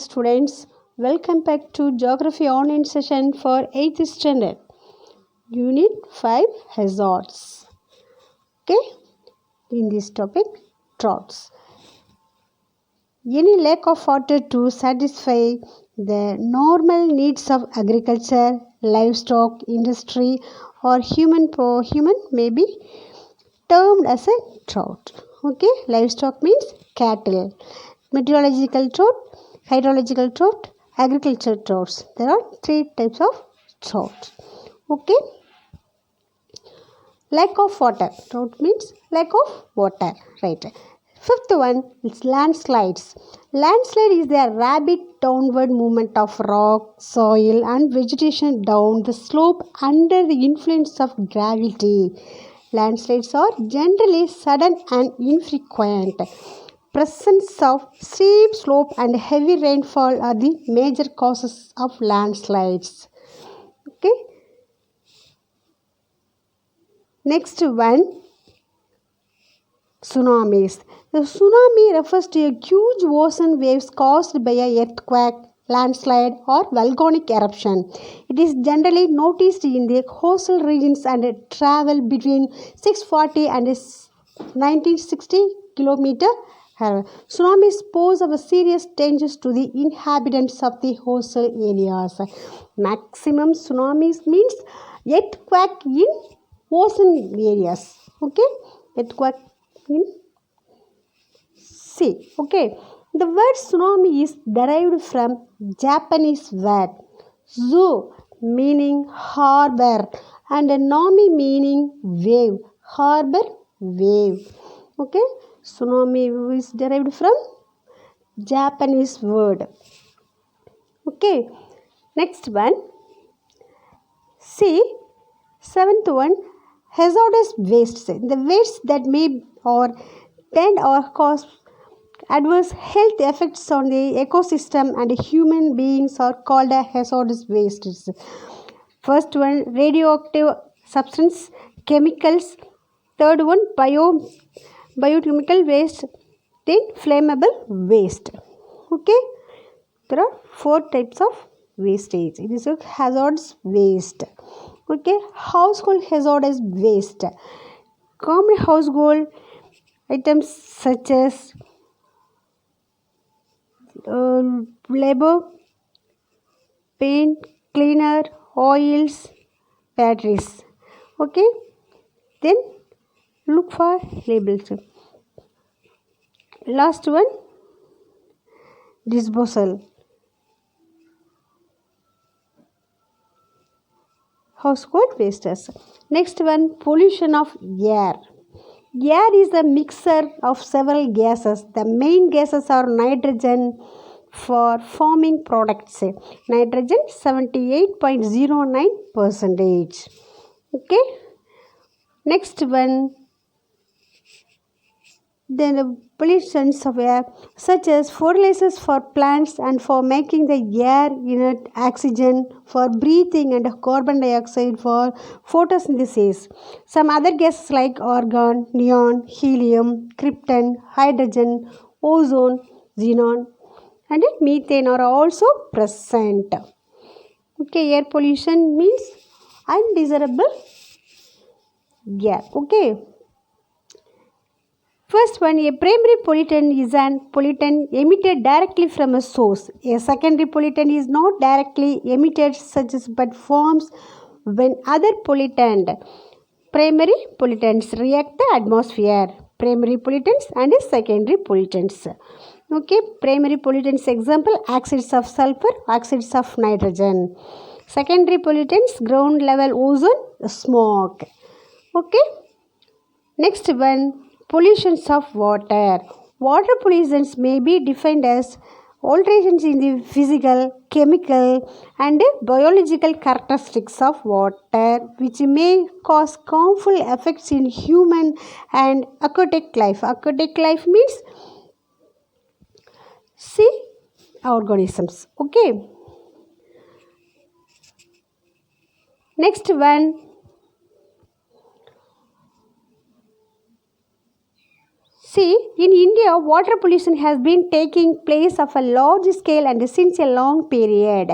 students, welcome back to Geography online session for 8th standard, Unit 5 Hazards. Okay, in this topic, droughts. Any lack of water to satisfy the normal needs of agriculture, livestock, industry, or human may be termed as a drought. Okay, livestock means cattle. Meteorological drought, hydrological drought, agriculture droughts. There are three types of drought. Okay, lack of water. Drought means lack of water. Right. Fifth one is landslides. Landslide is the rapid downward movement of rock, soil, and vegetation down the slope under the influence of gravity. Landslides are generally sudden and infrequent. Presence of steep slope and heavy rainfall are the major causes of landslides. Okay. Next one, tsunamis. The tsunami refers to a huge ocean waves caused by an earthquake, landslide, or volcanic eruption. It is generally noticed in the coastal regions and travel between 640 and 1960 km. Tsunamis pose of serious dangers to the inhabitants of the coastal areas. Maximum tsunamis means earthquake in ocean areas. Okay, earthquake in sea. Okay, the word tsunami is derived from Japanese word zu meaning harbor and nami meaning wave. Harbor, wave. Okay, tsunami is derived from Japanese word. Okay, next one. See, seventh one, hazardous wastes. The wastes that may or tend or cause adverse health effects on the ecosystem and human beings are called hazardous wastes. First one, radioactive substance, chemicals. Third one, biochemical waste. Then flammable waste. Okay, there are four types of wastage. It is a hazardous waste. Okay, household hazardous waste. Common household items such as labor, paint, cleaner, oils, batteries. Okay, then look for labels. Last one, disposal. Household wastes. Next one, pollution of air. Air is a mixture of several gases. The main gases are nitrogen for forming products. Nitrogen 78.09%. Okay. Next one, then the pollutions of air such as fertilizers for plants and for making the air inert, oxygen for breathing and carbon dioxide for photosynthesis. Some other gases like argon, neon, helium, krypton, hydrogen, ozone, xenon and methane are also present. Okay, air pollution means undesirable air. Okay. First one, a primary pollutant is an pollutant emitted directly from a source. A secondary pollutant is not directly emitted such as but forms when other primary pollutants react the atmosphere. Primary pollutants and secondary pollutants. Okay, primary pollutants example oxides of sulfur, oxides of nitrogen. Secondary pollutants ground level ozone, smoke. Okay, next one. Pollutions of water. Water pollutions may be defined as alterations in the physical, chemical and biological characteristics of water which may cause harmful effects in human and aquatic life. Aquatic life means sea organisms. Okay. Next one. See, in India, water pollution has been taking place of a large scale and since a long period.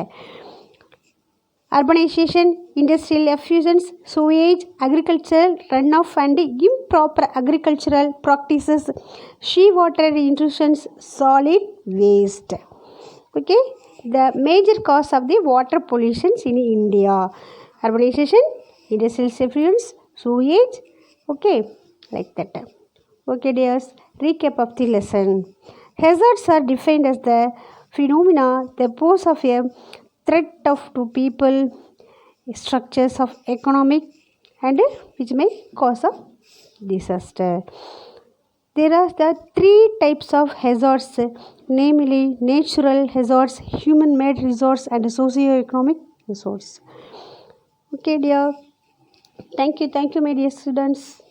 Urbanization, industrial effusions, sewage, agricultural runoff and improper agricultural practices, seawater intrusions, solid waste. Okay, the major cause of the water pollution in India: urbanization, industrial effluents, sewage. Okay, like that. Okay, dears, recap of the lesson. Hazards are defined as the phenomena that pose of a threat to people, structures of economic, and which may cause a disaster. There are the three types of hazards, namely natural hazards, human-made hazards, and socio-economic hazards. Okay, dear. Thank you, my dear students.